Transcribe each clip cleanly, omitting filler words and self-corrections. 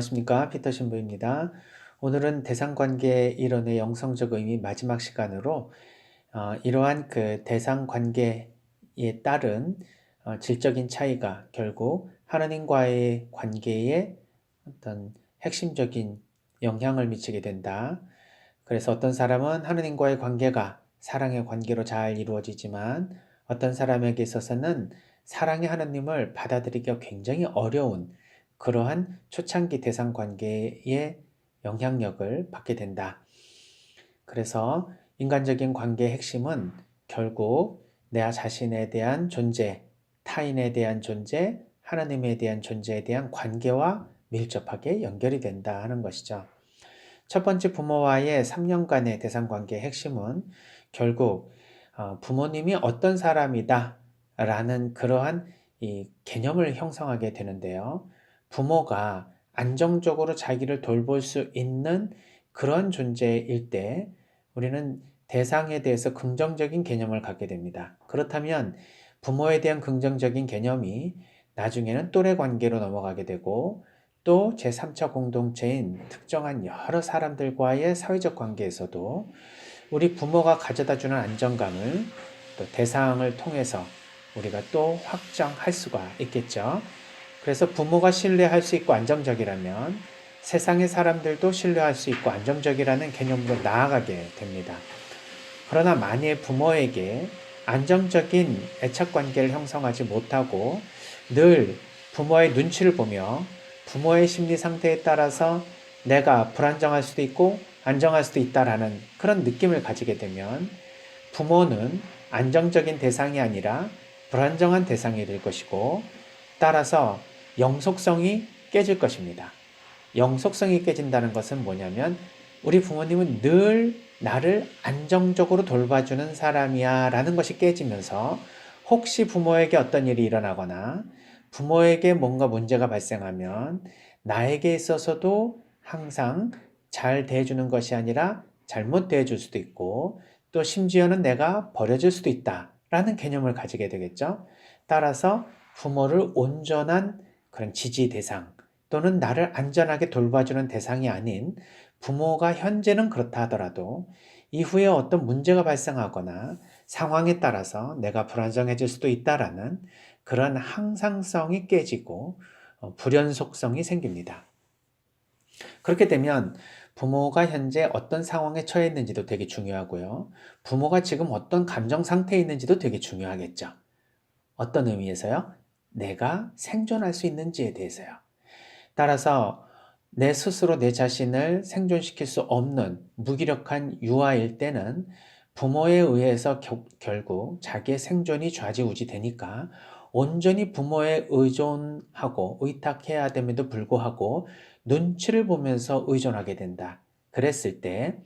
안녕하십니까. 피터 신부입니다. 오늘은 대상관계 이론의 영성적 의미 마지막 시간으로 이러한 그 대상관계에 따른 질적인 차이가 결국 하나님과의 관계에 어떤 핵심적인 영향을 미치게 된다. 그래서 어떤 사람은 하나님과의 관계가 사랑의 관계로 잘 이루어지지만 어떤 사람에게 있어서는 사랑의 하나님을 받아들이기가 굉장히 어려운 그러한 초창기 대상 관계의 영향력을 받게 된다. 그래서 인간적인 관계의 핵심은 결국 내 자신에 대한 존재, 타인에 대한 존재, 하나님에 대한 존재에 대한 관계와 밀접하게 연결이 된다 하는 것이죠. 첫 번째 부모와의 3년간의 대상관계의 핵심은 결국 부모님이 어떤 사람이다 라는 그러한 이 개념을 형성하게 되는데요. 부모가 안정적으로 자기를 돌볼 수 있는 그런 존재일 때 우리는 대상에 대해서 긍정적인 개념을 갖게 됩니다. 그렇다면 부모에 대한 긍정적인 개념이 나중에는 또래 관계로 넘어가게 되고 또 제3차 공동체인 특정한 여러 사람들과의 사회적 관계에서도 우리 부모가 가져다주는 안정감을 또 대상을 통해서 우리가 또 확장할 수가 있겠죠. 그래서 부모가 신뢰할 수 있고 안정적이라면 세상의 사람들도 신뢰할 수 있고 안정적이라는 개념으로 나아가게 됩니다. 그러나 만일 부모에게 안정적인 애착관계를 형성하지 못하고 늘 부모의 눈치를 보며 부모의 심리 상태에 따라서 내가 불안정할 수도 있고 안정할 수도 있다라는 그런 느낌을 가지게 되면 부모는 안정적인 대상이 아니라 불안정한 대상이 될 것이고 따라서 영속성이 깨질 것입니다. 영속성이 깨진다는 것은 뭐냐면 우리 부모님은 늘 나를 안정적으로 돌봐주는 사람이야 라는 것이 깨지면서 혹시 부모에게 어떤 일이 일어나거나 부모에게 뭔가 문제가 발생하면 나에게 있어서도 항상 잘 대해주는 것이 아니라 잘못 대해줄 수도 있고 또 심지어는 내가 버려질 수도 있다 라는 개념을 가지게 되겠죠. 따라서 부모를 온전한 그런 지지 대상 또는 나를 안전하게 돌봐주는 대상이 아닌 부모가 현재는 그렇다 하더라도 이후에 어떤 문제가 발생하거나 상황에 따라서 내가 불안정해질 수도 있다라는 그런 항상성이 깨지고 불연속성이 생깁니다. 그렇게 되면 부모가 현재 어떤 상황에 처해 있는지도 되게 중요하고요. 부모가 지금 어떤 감정 상태에 있는지도 되게 중요하겠죠. 어떤 의미에서요? 내가 생존할 수 있는지에 대해서요. 따라서 내 스스로 내 자신을 생존시킬 수 없는 무기력한 유아일 때는 부모에 의해서 결국 자기의 생존이 좌지우지 되니까 온전히 부모에 의존하고 의탁해야 됨에도 불구하고 눈치를 보면서 의존하게 된다. 그랬을 때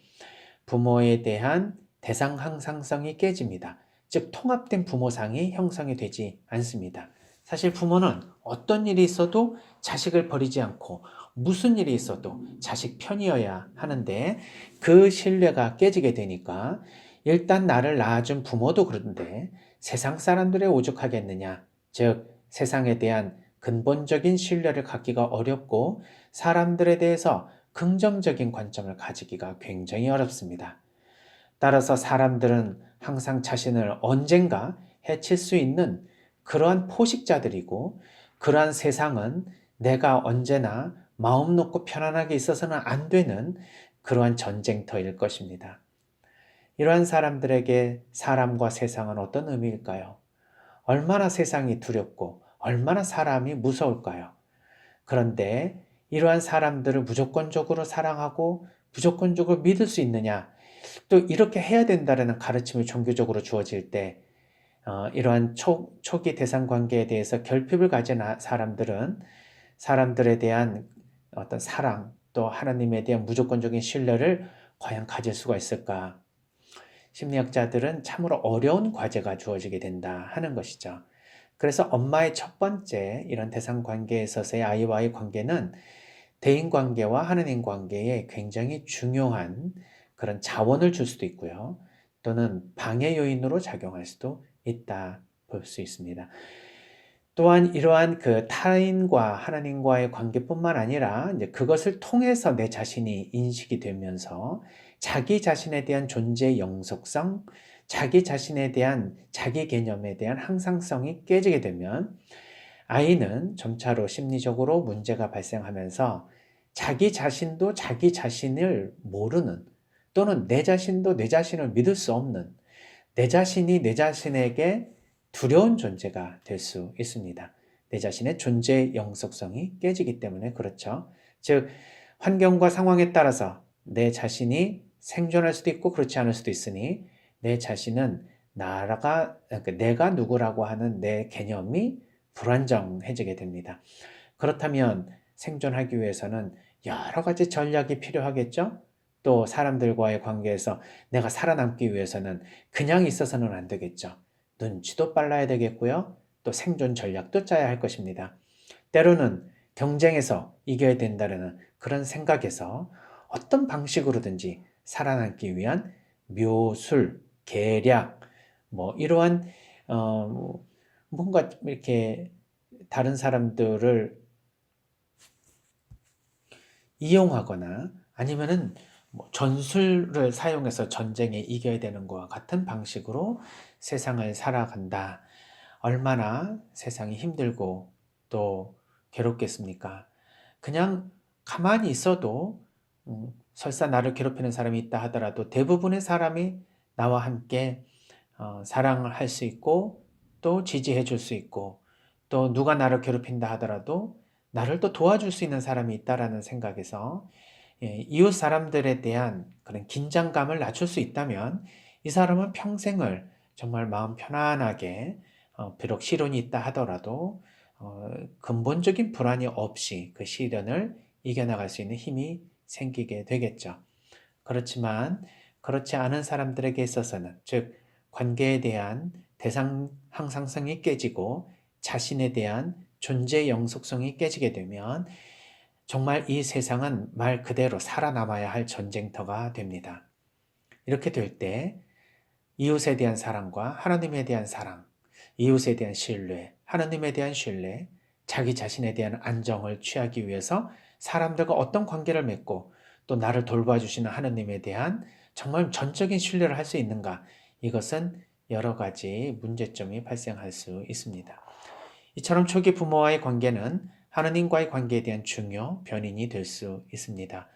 부모에 대한 대상 항상성이 깨집니다. 즉 통합된 부모상이 형성이 되지 않습니다. 사실 부모는 어떤 일이 있어도 자식을 버리지 않고 무슨 일이 있어도 자식 편이어야 하는데 그 신뢰가 깨지게 되니까 일단 나를 낳아준 부모도 그런데 세상 사람들에 오죽하겠느냐. 즉 세상에 대한 근본적인 신뢰를 갖기가 어렵고 사람들에 대해서 긍정적인 관점을 가지기가 굉장히 어렵습니다. 따라서 사람들은 항상 자신을 언젠가 해칠 수 있는 그러한 포식자들이고 그러한 세상은 내가 언제나 마음 놓고 편안하게 있어서는 안 되는 그러한 전쟁터일 것입니다. 이러한 사람들에게 사람과 세상은 어떤 의미일까요? 얼마나 세상이 두렵고 얼마나 사람이 무서울까요? 그런데 이러한 사람들을 무조건적으로 사랑하고 무조건적으로 믿을 수 있느냐? 또 이렇게 해야 된다는 가르침이 종교적으로 주어질 때 이러한 초기 대상 관계에 대해서 결핍을 가진 사람들은 사람들에 대한 어떤 사랑 또 하나님에 대한 무조건적인 신뢰를 과연 가질 수가 있을까? 심리학자들은 참으로 어려운 과제가 주어지게 된다 하는 것이죠. 그래서 엄마의 첫 번째 이런 대상 관계에 있어서의 아이와의 관계는 대인 관계와 하나님 관계에 굉장히 중요한 그런 자원을 줄 수도 있고요. 또는 방해 요인으로 작용할 수도 있다 볼 수 있습니다. 또한 이러한 그 타인과 하나님과의 관계뿐만 아니라 이제 그것을 통해서 내 자신이 인식이 되면서 자기 자신에 대한 존재의 영속성, 자기 자신에 대한 자기 개념에 대한 항상성이 깨지게 되면 아이는 점차로 심리적으로 문제가 발생하면서 자기 자신도 자기 자신을 모르는, 또는 내 자신도 내 자신을 믿을 수 없는, 내 자신이 내 자신에게 두려운 존재가 될 수 있습니다. 내 자신의 존재의 영속성이 깨지기 때문에 그렇죠. 즉, 환경과 상황에 따라서 내 자신이 생존할 수도 있고 그렇지 않을 수도 있으니 내 자신은 그러니까 내가 누구라고 하는 내 개념이 불안정해지게 됩니다. 그렇다면 생존하기 위해서는 여러 가지 전략이 필요하겠죠? 또 사람들과의 관계에서 내가 살아남기 위해서는 그냥 있어서는 안 되겠죠. 눈치도 빨라야 되겠고요. 또 생존 전략도 짜야 할 것입니다. 때로는 경쟁에서 이겨야 된다는 그런 생각에서 어떤 방식으로든지 살아남기 위한 묘술, 계략, 이러한 뭔가 이렇게 다른 사람들을 이용하거나 아니면은 전술을 사용해서 전쟁에 이겨야 되는 것과 같은 방식으로 세상을 살아간다. 얼마나 세상이 힘들고 또 괴롭겠습니까? 그냥 가만히 있어도 설사 나를 괴롭히는 사람이 있다 하더라도 대부분의 사람이 나와 함께 사랑을 할 수 있고 또 지지해 줄 수 있고 또 누가 나를 괴롭힌다 하더라도 나를 또 도와줄 수 있는 사람이 있다라는 생각에서 이웃 사람들에 대한 그런 긴장감을 낮출 수 있다면 이 사람은 평생을 정말 마음 편안하게 비록 시련이 있다 하더라도 근본적인 불안이 없이 그 시련을 이겨나갈 수 있는 힘이 생기게 되겠죠. 그렇지만 그렇지 않은 사람들에게 있어서는 즉 관계에 대한 대상 항상성이 깨지고 자신에 대한 존재 영속성이 깨지게 되면 정말 이 세상은 말 그대로 살아남아야 할 전쟁터가 됩니다. 이렇게 될 때 이웃에 대한 사랑과 하나님에 대한 사랑, 이웃에 대한 신뢰, 하나님에 대한 신뢰, 자기 자신에 대한 안정을 취하기 위해서 사람들과 어떤 관계를 맺고 또 나를 돌봐주시는 하나님에 대한 정말 전적인 신뢰를 할 수 있는가? 이것은 여러 가지 문제점이 발생할 수 있습니다. 이처럼 초기 부모와의 관계는 하나님과의 관계에 대한 중요 변인이 될 수 있습니다.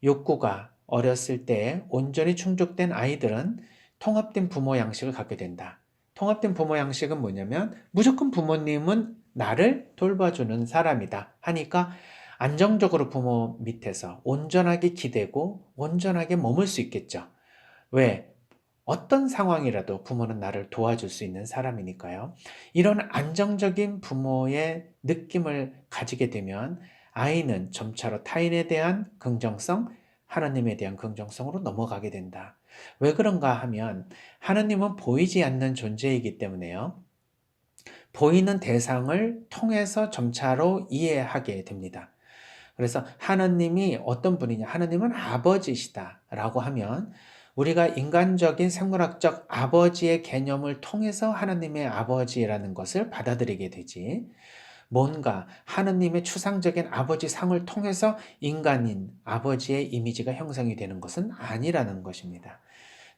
욕구가 어렸을 때 온전히 충족된 아이들은 통합된 부모 양식을 갖게 된다. 통합된 부모 양식은 뭐냐면 무조건 부모님은 나를 돌봐주는 사람이다 하니까 안정적으로 부모 밑에서 온전하게 기대고 온전하게 머물 수 있겠죠. 왜? 어떤 상황이라도 부모는 나를 도와줄 수 있는 사람이니까요. 이런 안정적인 부모의 느낌을 가지게 되면 아이는 점차로 타인에 대한 긍정성, 하나님에 대한 긍정성으로 넘어가게 된다. 왜 그런가 하면 하나님은 보이지 않는 존재이기 때문에요. 보이는 대상을 통해서 점차로 이해하게 됩니다. 그래서 하나님이 어떤 분이냐? 하나님은 아버지시다라고 하면 우리가 인간적인 생물학적 아버지의 개념을 통해서 하나님의 아버지라는 것을 받아들이게 되지. 뭔가 하나님의 추상적인 아버지 상을 통해서 인간인 아버지의 이미지가 형성이 되는 것은 아니라는 것입니다.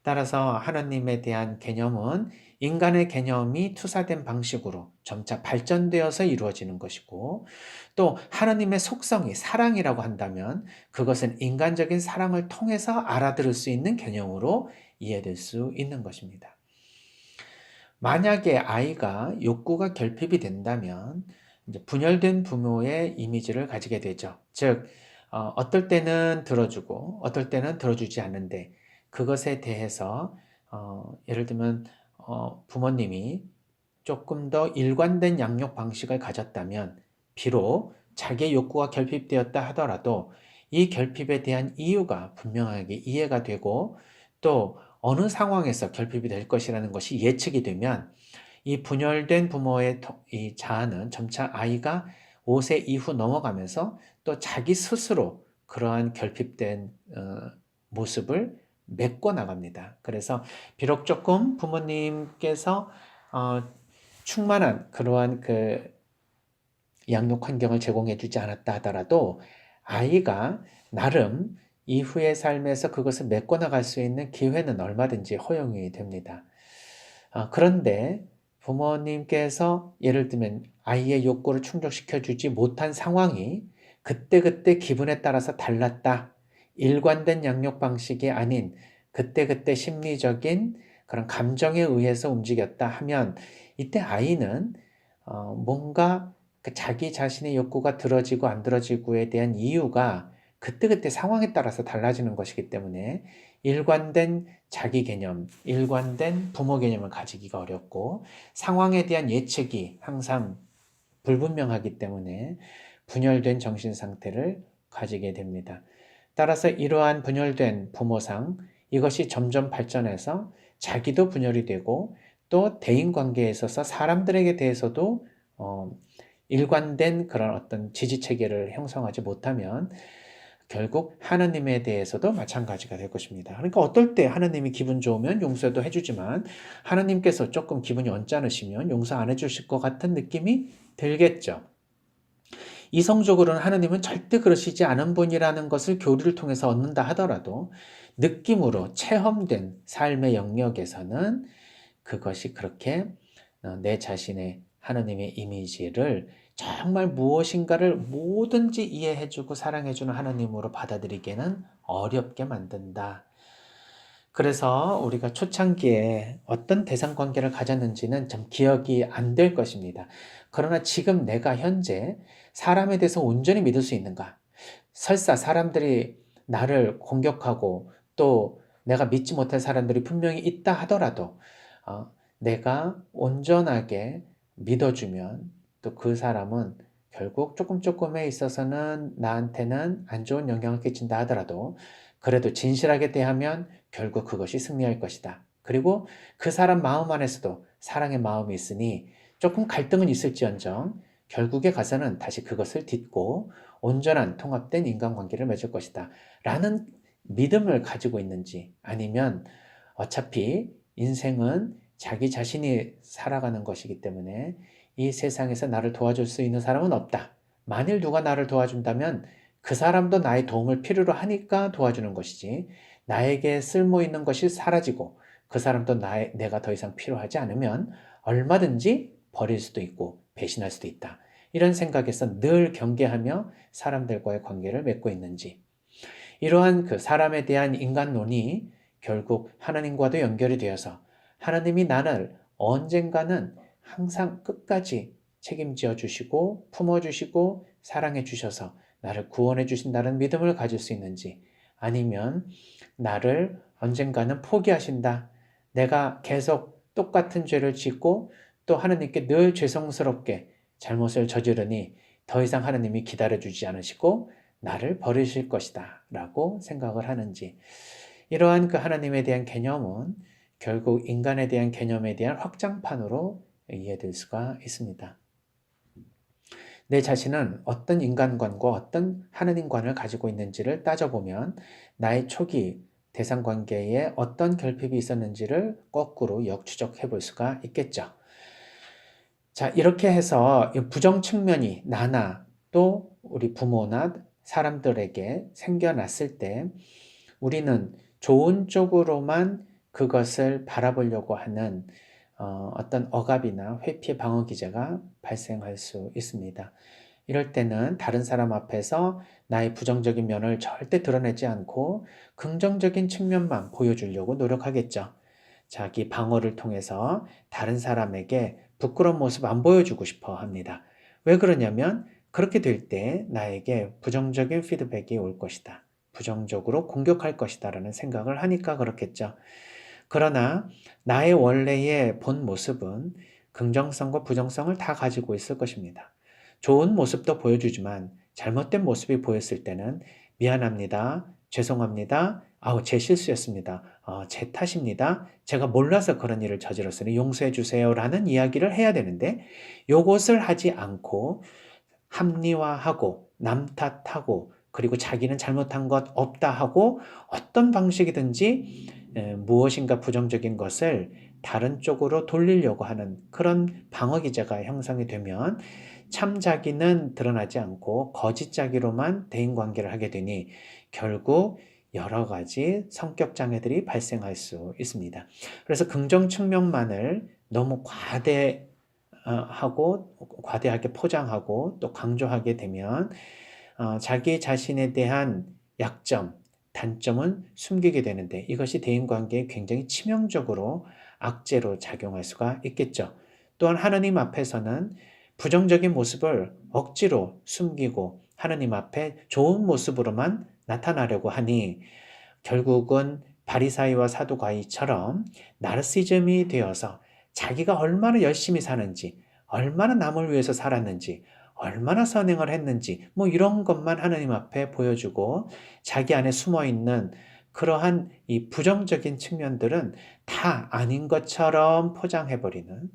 따라서 하나님에 대한 개념은 인간의 개념이 투사된 방식으로 점차 발전되어서 이루어지는 것이고 또 하나님의 속성이 사랑이라고 한다면 그것은 인간적인 사랑을 통해서 알아들을 수 있는 개념으로 이해될 수 있는 것입니다. 만약에 아이가 욕구가 결핍이 된다면 이제 분열된 부모의 이미지를 가지게 되죠. 즉, 어떨 때는 들어주고 어떨 때는 들어주지 않는데 그것에 대해서 예를 들면 부모님이 조금 더 일관된 양육 방식을 가졌다면 비록 자기의 욕구가 결핍되었다 하더라도 이 결핍에 대한 이유가 분명하게 이해가 되고 또 어느 상황에서 결핍이 될 것이라는 것이 예측이 되면 이 분열된 부모의 이 자아는 점차 아이가 5세 이후 넘어가면서 또 자기 스스로 그러한 결핍된 모습을 메꿔 나갑니다. 그래서 비록 조금 부모님께서 충만한 그러한 그 양육 환경을 제공해 주지 않았다 하더라도 아이가 나름 이후의 삶에서 그것을 메꿔나갈 수 있는 기회는 얼마든지 허용이 됩니다. 그런데 부모님께서 예를 들면 아이의 욕구를 충족시켜 주지 못한 상황이 그때그때 기분에 따라서 달랐다. 일관된 양육 방식이 아닌 그때그때 심리적인 그런 감정에 의해서 움직였다 하면 이때 아이는 뭔가 그 자기 자신의 욕구가 들어지고 안 들어지고에 대한 이유가 그때그때 상황에 따라서 달라지는 것이기 때문에 일관된 자기 개념, 일관된 부모 개념을 가지기가 어렵고 상황에 대한 예측이 항상 불분명하기 때문에 분열된 정신 상태를 가지게 됩니다. 따라서 이러한 분열된 부모상, 이것이 점점 발전해서 자기도 분열이 되고 또 대인관계에 있어서 사람들에게 대해서도 일관된 그런 어떤 지지체계를 형성하지 못하면 결국 하나님에 대해서도 마찬가지가 될 것입니다. 그러니까 어떨 때 하나님이 기분 좋으면 용서도 해주지만 하나님께서 조금 기분이 언짢으시면 용서 안 해주실 것 같은 느낌이 들겠죠. 이성적으로는 하나님은 절대 그러시지 않은 분이라는 것을 교리를 통해서 얻는다 하더라도 느낌으로 체험된 삶의 영역에서는 그것이 그렇게 내 자신의 하나님의 이미지를 정말 무엇인가를 뭐든지 이해해주고 사랑해주는 하나님으로 받아들이기에는 어렵게 만든다. 그래서 우리가 초창기에 어떤 대상 관계를 가졌는지는 참 기억이 안 될 것입니다. 그러나 지금 내가 현재 사람에 대해서 온전히 믿을 수 있는가? 설사 사람들이 나를 공격하고 또 내가 믿지 못할 사람들이 분명히 있다 하더라도 내가 온전하게 믿어주면 또 그 사람은 결국 조금에 있어서는 나한테는 안 좋은 영향을 끼친다 하더라도 그래도 진실하게 대하면 결국 그것이 승리할 것이다. 그리고 그 사람 마음 안에서도 사랑의 마음이 있으니 조금 갈등은 있을지언정 결국에 가서는 다시 그것을 딛고 온전한 통합된 인간관계를 맺을 것이다. 라는 믿음을 가지고 있는지 아니면 어차피 인생은 자기 자신이 살아가는 것이기 때문에 이 세상에서 나를 도와줄 수 있는 사람은 없다. 만일 누가 나를 도와준다면 그 사람도 나의 도움을 필요로 하니까 도와주는 것이지 나에게 쓸모 있는 것이 사라지고 그 사람도 내가 더 이상 필요하지 않으면 얼마든지 버릴 수도 있고 배신할 수도 있다. 이런 생각에서 늘 경계하며 사람들과의 관계를 맺고 있는지 이러한 그 사람에 대한 인간론이 결국 하나님과도 연결이 되어서 하나님이 나를 언젠가는 항상 끝까지 책임져 주시고 품어주시고 사랑해 주셔서 나를 구원해 주신다는 믿음을 가질 수 있는지 아니면 나를 언젠가는 포기하신다. 내가 계속 똑같은 죄를 짓고 또 하나님께 늘 죄송스럽게 잘못을 저지르니 더 이상 하나님이 기다려주지 않으시고 나를 버리실 것이다 라고 생각을 하는지 이러한 그 하나님에 대한 개념은 결국 인간에 대한 개념에 대한 확장판으로 이해될 수가 있습니다. 내 자신은 어떤 인간관과 어떤 하느님관을 가지고 있는지를 따져보면 나의 초기 대상관계에 어떤 결핍이 있었는지를 거꾸로 역추적해 볼 수가 있겠죠. 자, 이렇게 해서 부정 측면이 나나 또 우리 부모나 사람들에게 생겨났을 때 우리는 좋은 쪽으로만 그것을 바라보려고 하는 어떤 억압이나 회피의 방어 기제가 발생할 수 있습니다. 이럴 때는 다른 사람 앞에서 나의 부정적인 면을 절대 드러내지 않고 긍정적인 측면만 보여주려고 노력하겠죠. 자기 방어를 통해서 다른 사람에게 부끄러운 모습 안 보여주고 싶어 합니다. 왜 그러냐면 그렇게 될 때 나에게 부정적인 피드백이 올 것이다. 부정적으로 공격할 것이다 라는 생각을 하니까 그렇겠죠. 그러나 나의 원래의 본 모습은 긍정성과 부정성을 다 가지고 있을 것입니다. 좋은 모습도 보여주지만 잘못된 모습이 보였을 때는 미안합니다. 죄송합니다. 제 실수였습니다. 제 탓입니다. 제가 몰라서 그런 일을 저질렀으니 용서해 주세요 라는 이야기를 해야 되는데 요것을 하지 않고 합리화하고 남 탓하고 그리고 자기는 잘못한 것 없다 하고 어떤 방식이든지 무엇인가 부정적인 것을 다른 쪽으로 돌리려고 하는 그런 방어 기제가 형성이 되면 참 자기는 드러나지 않고 거짓 자기로만 대인관계를 하게 되니 결국 여러 가지 성격 장애들이 발생할 수 있습니다. 그래서 긍정 측면만을 너무 과대하게 포장하고 또 강조하게 되면 자기 자신에 대한 약점, 단점은 숨기게 되는데 이것이 대인관계에 굉장히 치명적으로 악재로 작용할 수가 있겠죠. 또한 하나님 앞에서는 부정적인 모습을 억지로 숨기고 하나님 앞에 좋은 모습으로만 나타나려고 하니 결국은 바리사이와 사두가이처럼 나르시즘이 되어서 자기가 얼마나 열심히 사는지, 얼마나 남을 위해서 살았는지, 얼마나 선행을 했는지 뭐 이런 것만 하나님 앞에 보여주고 자기 안에 숨어있는 그러한 이 부정적인 측면들은 다 아닌 것처럼 포장해버리는,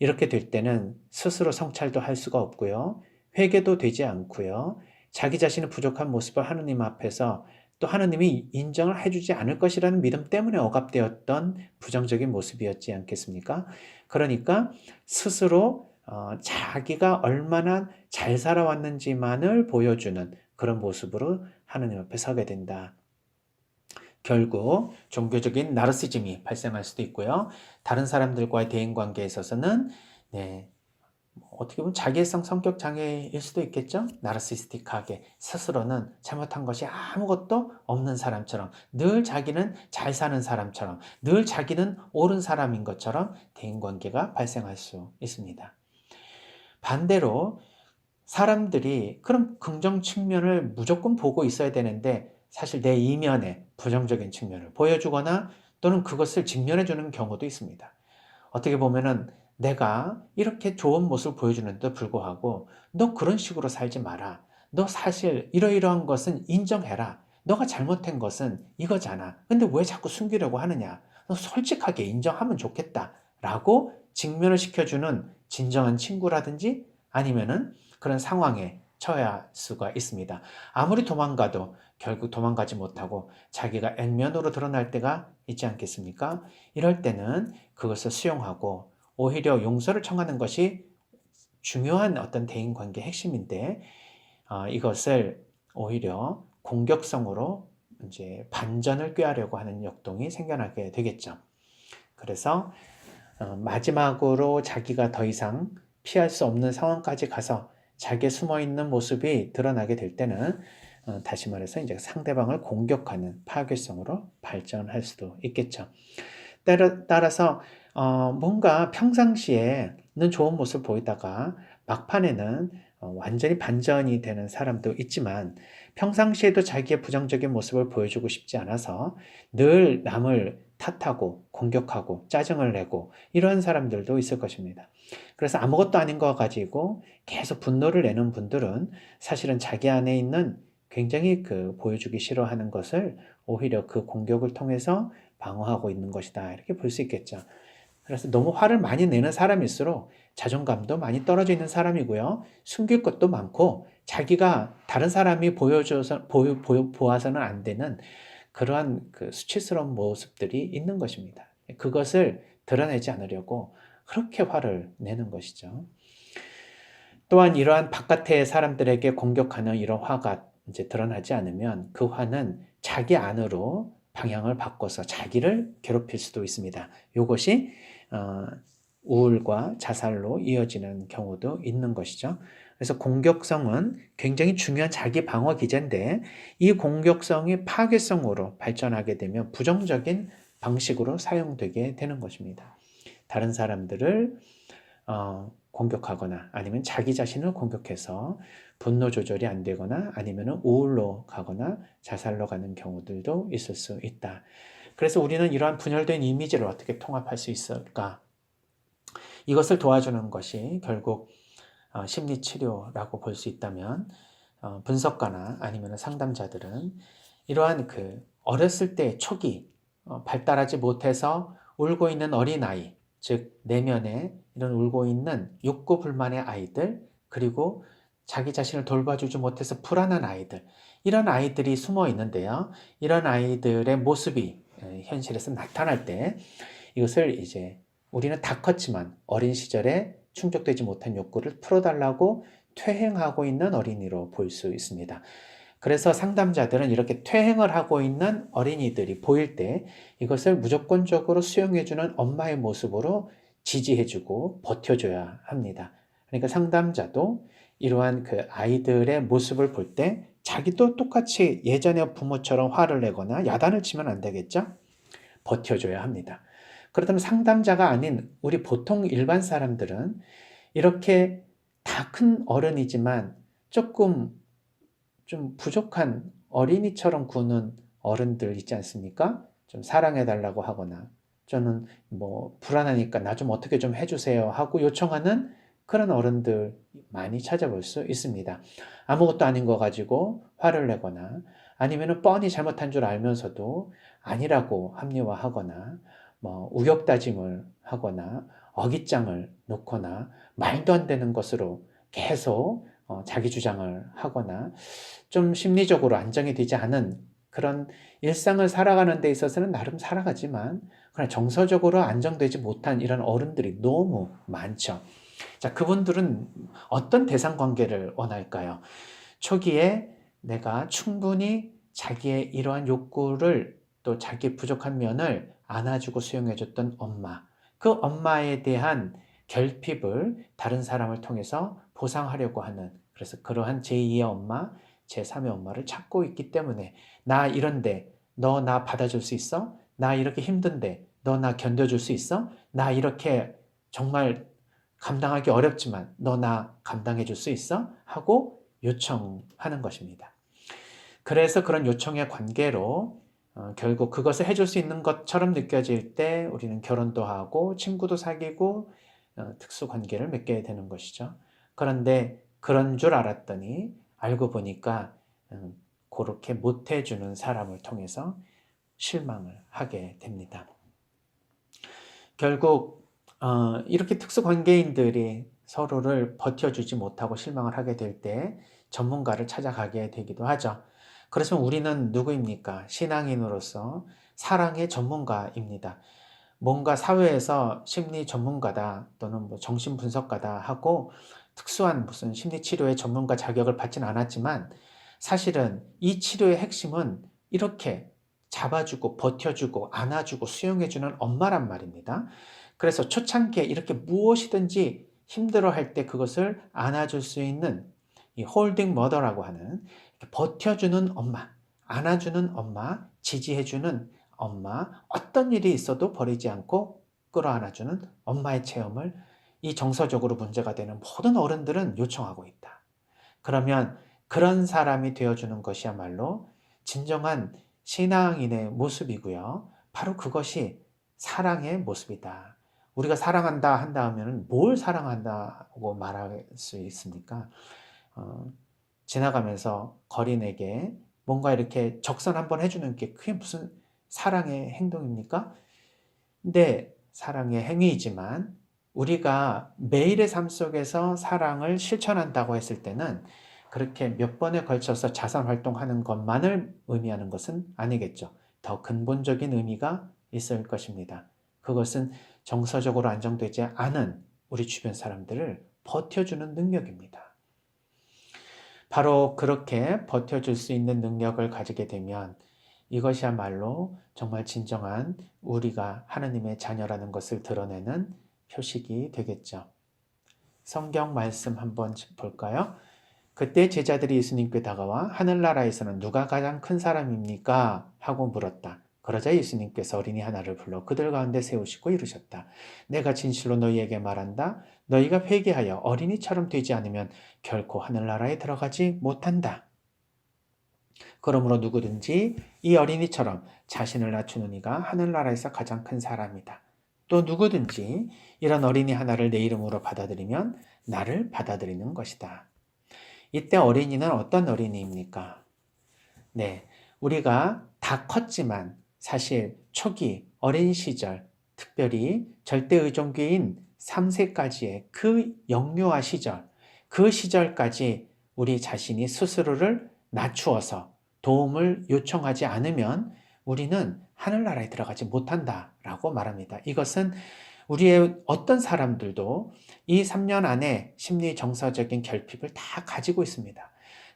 이렇게 될 때는 스스로 성찰도 할 수가 없고요. 회개도 되지 않고요. 자기 자신의 부족한 모습을 하나님 앞에서 또 하나님이 인정을 해주지 않을 것이라는 믿음 때문에 억압되었던 부정적인 모습이었지 않겠습니까? 그러니까 스스로 자기가 얼마나 잘 살아왔는지만을 보여주는 그런 모습으로 하나님 앞에 서게 된다. 결국 종교적인 나르시즘이 발생할 수도 있고요. 다른 사람들과의 대인관계에 있어서는 어떻게 보면 자기애성 성격 장애일 수도 있겠죠. 나르시스틱하게 스스로는 잘못한 것이 아무것도 없는 사람처럼, 늘 자기는 잘 사는 사람처럼, 늘 자기는 옳은 사람인 것처럼 대인관계가 발생할 수 있습니다. 반대로 사람들이 그런 긍정 측면을 무조건 보고 있어야 되는데 사실 내 이면에 부정적인 측면을 보여주거나 또는 그것을 직면해주는 경우도 있습니다. 어떻게 보면은 내가 이렇게 좋은 모습을 보여주는데도 불구하고 너 그런 식으로 살지 마라. 너 사실 이러이러한 것은 인정해라. 너가 잘못한 것은 이거잖아. 근데 왜 자꾸 숨기려고 하느냐. 너 솔직하게 인정하면 좋겠다. 라고 직면을 시켜주는 진정한 친구라든지 아니면은 그런 상황에 처해야 할 수가 있습니다. 아무리 도망가도 결국 도망가지 못하고 자기가 액면으로 드러날 때가 있지 않겠습니까? 이럴 때는 그것을 수용하고 오히려 용서를 청하는 것이 중요한 어떤 대인관계 핵심인데 이것을 오히려 공격성으로 이제 반전을 꾀하려고 하는 역동이 생겨나게 되겠죠. 그래서 마지막으로 자기가 더 이상 피할 수 없는 상황까지 가서 자기의 숨어있는 모습이 드러나게 될 때는 다시 말해서 이제 상대방을 공격하는 파괴성으로 발전할 수도 있겠죠. 따라서 뭔가 평상시에는 좋은 모습을 보이다가 막판에는 완전히 반전이 되는 사람도 있지만 평상시에도 자기의 부정적인 모습을 보여주고 싶지 않아서 늘 남을 탓하고 공격하고 짜증을 내고 이런 사람들도 있을 것입니다. 그래서 아무것도 아닌 거 가지고 계속 분노를 내는 분들은 사실은 자기 안에 있는 굉장히 보여주기 싫어하는 것을 오히려 그 공격을 통해서 방어하고 있는 것이다. 이렇게 볼 수 있겠죠. 그래서 너무 화를 많이 내는 사람일수록 자존감도 많이 떨어져 있는 사람이고요. 숨길 것도 많고 자기가 다른 사람이 보아서는 안 되는 그러한 수치스러운 모습들이 있는 것입니다. 그것을 드러내지 않으려고 그렇게 화를 내는 것이죠. 또한 이러한 바깥의 사람들에게 공격하는 이런 화가 이제 드러나지 않으면 그 화는 자기 안으로 방향을 바꿔서 자기를 괴롭힐 수도 있습니다. 이것이 우울과 자살로 이어지는 경우도 있는 것이죠. 그래서 공격성은 굉장히 중요한 자기 방어 기제인데 이 공격성이 파괴성으로 발전하게 되면 부정적인 방식으로 사용되게 되는 것입니다. 다른 사람들을 공격하거나 아니면 자기 자신을 공격해서 분노 조절이 안 되거나 아니면 우울로 가거나 자살로 가는 경우들도 있을 수 있다. 그래서 우리는 이러한 분열된 이미지를 어떻게 통합할 수 있을까? 이것을 도와주는 것이 결국 심리치료라고 볼 수 있다면 분석가나 아니면 상담자들은 이러한 어렸을 때 초기 발달하지 못해서 울고 있는 어린아이, 즉 내면에 이런 울고 있는 욕구 불만의 아이들, 그리고 자기 자신을 돌봐주지 못해서 불안한 아이들, 이런 아이들이 숨어 있는데요. 이런 아이들의 모습이 현실에서 나타날 때 이것을 이제 우리는 다 컸지만 어린 시절에 충족되지 못한 욕구를 풀어달라고 퇴행하고 있는 어린이로 볼 수 있습니다. 그래서 상담자들은 이렇게 퇴행을 하고 있는 어린이들이 보일 때 이것을 무조건적으로 수용해주는 엄마의 모습으로 지지해주고 버텨줘야 합니다. 그러니까 상담자도 이러한 그 아이들의 모습을 볼 때 자기도 똑같이 예전의 부모처럼 화를 내거나 야단을 치면 안 되겠죠? 버텨줘야 합니다. 그렇다면 상담자가 아닌 우리 보통 일반 사람들은 이렇게 다 큰 어른이지만 조금 좀 부족한 어린이처럼 구는 어른들 있지 않습니까? 좀 사랑해 달라고 하거나 저는 뭐 불안하니까 나 좀 어떻게 좀 해주세요 하고 요청하는 그런 어른들 많이 찾아볼 수 있습니다. 아무것도 아닌 거 가지고 화를 내거나 아니면 뻔히 잘못한 줄 알면서도 아니라고 합리화하거나 뭐 우격다짐을 하거나 어깃장을 놓거나 말도 안 되는 것으로 계속 자기 주장을 하거나 좀 심리적으로 안정이 되지 않은 그런 일상을 살아가는 데 있어서는 나름 살아가지만 그러나 정서적으로 안정되지 못한 이런 어른들이 너무 많죠. 자, 그분들은 어떤 대상 관계를 원할까요? 초기에 내가 충분히 자기의 이러한 욕구를 또 자기의 부족한 면을 안아주고 수용해줬던 엄마, 그 엄마에 대한 결핍을 다른 사람을 통해서 보상하려고 하는, 그래서 그러한 제2의 엄마, 제3의 엄마를 찾고 있기 때문에 나 이런데 너 나 받아줄 수 있어? 나 이렇게 힘든데 너 나 견뎌줄 수 있어? 나 이렇게 정말 감당하기 어렵지만 너 나 감당해 줄 수 있어? 하고 요청하는 것입니다. 그래서 그런 요청의 관계로 결국 그것을 해줄 수 있는 것처럼 느껴질 때 우리는 결혼도 하고 친구도 사귀고 특수 관계를 맺게 되는 것이죠. 그런데 그런 줄 알았더니 알고 보니까 그렇게 못해주는 사람을 통해서 실망을 하게 됩니다. 결국 이렇게 특수관계인들이 서로를 버텨주지 못하고 실망을 하게 될 때 전문가를 찾아가게 되기도 하죠. 그렇지만 우리는 누구입니까? 신앙인으로서 사랑의 전문가입니다. 뭔가 사회에서 심리 전문가다 또는 뭐 정신분석가다 하고 특수한 무슨 심리치료의 전문가 자격을 받진 않았지만 사실은 이 치료의 핵심은 이렇게 잡아주고 버텨주고 안아주고 수용해주는 엄마란 말입니다. 그래서 초창기에 이렇게 무엇이든지 힘들어할 때 그것을 안아줄 수 있는 이 홀딩 머더라고 하는 버텨주는 엄마, 안아주는 엄마, 지지해주는 엄마, 어떤 일이 있어도 버리지 않고 끌어안아주는 엄마의 체험을 이 정서적으로 문제가 되는 모든 어른들은 요청하고 있다. 그러면 그런 사람이 되어주는 것이야말로 진정한 신앙인의 모습이고요. 바로 그것이 사랑의 모습이다. 우리가 사랑한다 한다 하면 뭘 사랑한다고 말할 수 있습니까? 지나가면서 거린에게 뭔가 이렇게 적선 한번 해주는 게 그게 무슨 사랑의 행동입니까? 네, 사랑의 행위이지만 우리가 매일의 삶 속에서 사랑을 실천한다고 했을 때는 그렇게 몇 번에 걸쳐서 자선 활동하는 것만을 의미하는 것은 아니겠죠. 더 근본적인 의미가 있을 것입니다. 그것은 정서적으로 안정되지 않은 우리 주변 사람들을 버텨주는 능력입니다. 바로 그렇게 버텨줄 수 있는 능력을 가지게 되면 이것이야말로 정말 진정한 우리가 하나님의 자녀라는 것을 드러내는 표식이 되겠죠. 성경 말씀 한번 볼까요? 그때 제자들이 예수님께 다가와 하늘나라에서는 누가 가장 큰 사람입니까? 하고 물었다. 그러자 예수님께서 어린이 하나를 불러 그들 가운데 세우시고 이르셨다. 내가 진실로 너희에게 말한다. 너희가 회개하여 어린이처럼 되지 않으면 결코 하늘나라에 들어가지 못한다. 그러므로 누구든지 이 어린이처럼 자신을 낮추는 이가 하늘나라에서 가장 큰 사람이다. 또 누구든지 이런 어린이 하나를 내 이름으로 받아들이면 나를 받아들이는 것이다. 이때 어린이는 어떤 어린이입니까? 네, 우리가 다 컸지만 사실 초기 어린 시절, 특별히 절대의존교인 3세까지의 그 영유아 시절, 그 시절까지 우리 자신이 스스로를 낮추어서 도움을 요청하지 않으면 우리는 하늘나라에 들어가지 못한다라고 말합니다. 이것은 우리의 어떤 사람들도 이 3년 안에 심리 정서적인 결핍을 다 가지고 있습니다.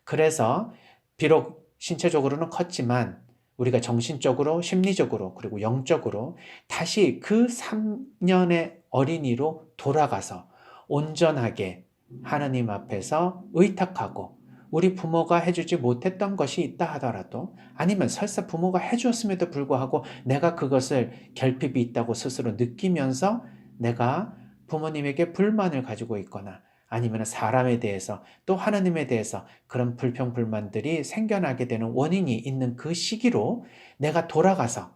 그래서 비록 신체적으로는 컸지만 우리가 정신적으로, 심리적으로, 그리고 영적으로 다시 그 3년의 어린이로 돌아가서 온전하게 하나님 앞에서 의탁하고, 우리 부모가 해주지 못했던 것이 있다 하더라도, 아니면 설사 부모가 해주었음에도 불구하고 내가 그것을 결핍이 있다고 스스로 느끼면서 내가 부모님에게 불만을 가지고 있거나, 아니면 사람에 대해서 또 하나님에 대해서 그런 불평 불만들이 생겨나게 되는 원인이 있는 그 시기로 내가 돌아가서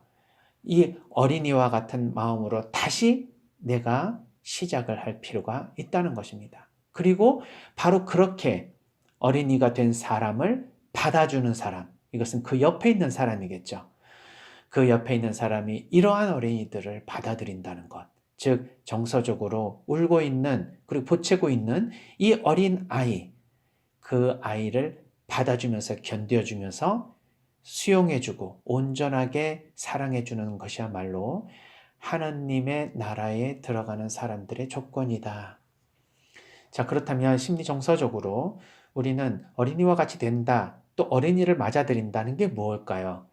이 어린이와 같은 마음으로 다시 내가 시작을 할 필요가 있다는 것입니다. 그리고 바로 그렇게 어린이가 된 사람을 받아주는 사람, 이것은 그 옆에 있는 사람이겠죠. 그 옆에 있는 사람이 이러한 어린이들을 받아들인다는 것. 즉, 정서적으로 울고 있는, 그리고 보채고 있는 이 어린 아이, 그 아이를 받아주면서 견뎌주면서 수용해주고 온전하게 사랑해주는 것이야말로 하나님의 나라에 들어가는 사람들의 조건이다. 자, 그렇다면 심리 정서적으로 우리는 어린이와 같이 된다, 또 어린이를 맞아들인다는 게 무엇일까요?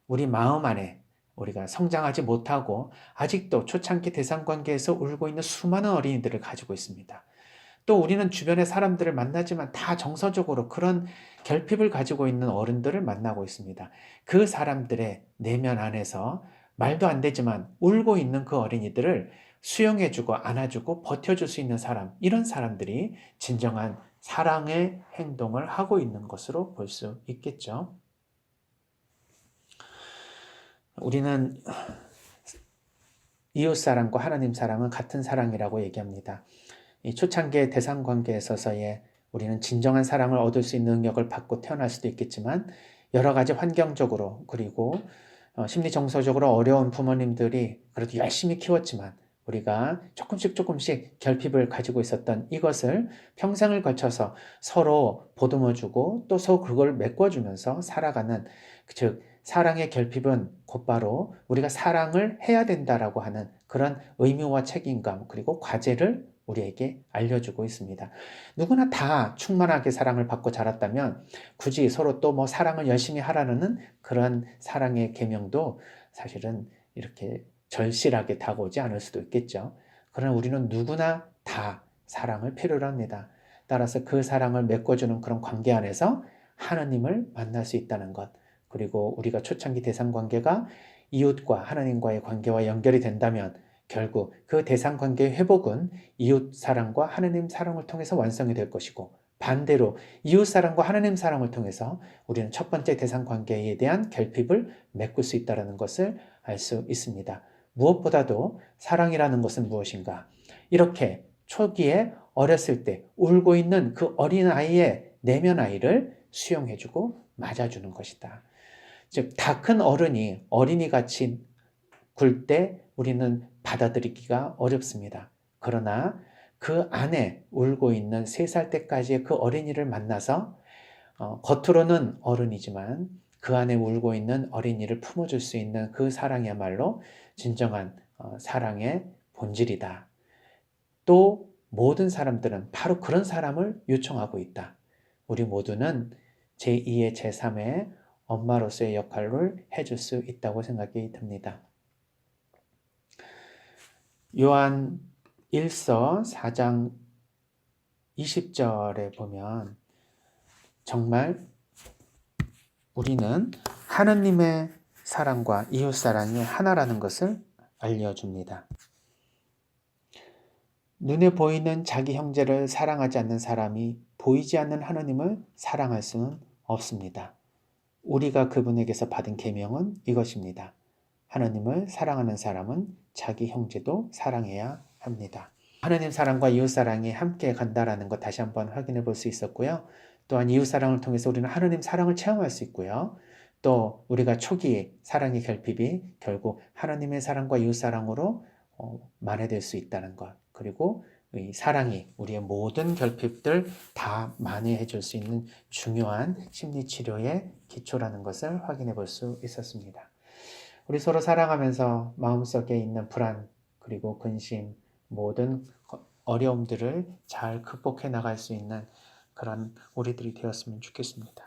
우리 마음 안에 우리가 성장하지 못하고 아직도 초창기 대상관계에서 울고 있는 수많은 어린이들을 가지고 있습니다. 또 우리는 주변의 사람들을 만나지만 다 정서적으로 그런 결핍을 가지고 있는 어른들을 만나고 있습니다. 그 사람들의 내면 안에서 말도 안 되지만 울고 있는 그 어린이들을 수용해주고 안아주고 버텨줄 수 있는 사람, 이런 사람들이 진정한 사랑의 행동을 하고 있는 것으로 볼 수 있겠죠. 우리는 이웃 사랑과 하나님 사랑은 같은 사랑이라고 얘기합니다. 이 초창기의 대상 관계에 있어서의 우리는 진정한 사랑을 얻을 수 있는 능력을 받고 태어날 수도 있겠지만, 여러 가지 환경적으로, 그리고 심리 정서적으로 어려운 부모님들이 그래도 열심히 키웠지만 우리가 조금씩 결핍을 가지고 있었던 이것을 평생을 거쳐서 서로 보듬어주고 또 서로 그걸 메꿔주면서 살아가는, 즉 사랑의 결핍은 곧바로 우리가 사랑을 해야 된다라고 하는 그런 의무와 책임감, 그리고 과제를 우리에게 알려주고 있습니다. 누구나 다 충만하게 사랑을 받고 자랐다면 굳이 서로 또 뭐 사랑을 열심히 하라는 그런 사랑의 계명도 사실은 이렇게 절실하게 다가오지 않을 수도 있겠죠. 그러나 우리는 누구나 다 사랑을 필요로 합니다. 따라서 그 사랑을 메꿔주는 그런 관계 안에서 하나님을 만날 수 있다는 것, 그리고 우리가 초창기 대상 관계가 이웃과 하나님과의 관계와 연결이 된다면 결국 그 대상 관계의 회복은 이웃 사랑과 하나님 사랑을 통해서 완성이 될 것이고, 반대로 이웃 사랑과 하나님 사랑을 통해서 우리는 첫 번째 대상 관계에 대한 결핍을 메꿀 수 있다는 것을 알 수 있습니다. 무엇보다도 사랑이라는 것은 무엇인가? 이렇게 초기에 어렸을 때 울고 있는 그 어린아이의 내면 아이를 수용해주고 맞아주는 것이다. 즉, 다 큰 어른이 어린이같이 굴 때 우리는 받아들이기가 어렵습니다. 그러나 그 안에 울고 있는 3살 때까지의 그 어린이를 만나서 겉으로는 어른이지만 그 안에 울고 있는 어린이를 품어줄 수 있는 그 사랑이야말로 진정한 사랑의 본질이다. 또 모든 사람들은 바로 그런 사람을 요청하고 있다. 우리 모두는 제2의 제3의 엄마로서의 역할을 해줄 수 있다고 생각이 듭니다. 요한 1서 4장 20절에 보면 정말 우리는 하나님의 사랑과 이웃 사랑이 하나라는 것을 알려줍니다. 눈에 보이는 자기 형제를 사랑하지 않는 사람이 보이지 않는 하나님을 사랑할 수는 없습니다. 우리가 그분에게서 받은 계명은 이것입니다. 하나님을 사랑하는 사람은 자기 형제도 사랑해야 합니다. 하나님 사랑과 이웃 사랑이 함께 간다라는 것 다시 한번 확인해 볼 수 있었고요. 또한 이웃 사랑을 통해서 우리는 하나님 사랑을 체험할 수 있고요. 또 우리가 초기에 사랑의 결핍이 결국 하나님의 사랑과 이웃 사랑으로 만회될 수 있다는 것, 그리고 이 사랑이 우리의 모든 결핍들 다 만회해 줄 수 있는 중요한 심리치료의 기초라는 것을 확인해 볼 수 있었습니다. 우리 서로 사랑하면서 마음속에 있는 불안, 그리고 근심, 모든 어려움들을 잘 극복해 나갈 수 있는 그런 우리들이 되었으면 좋겠습니다.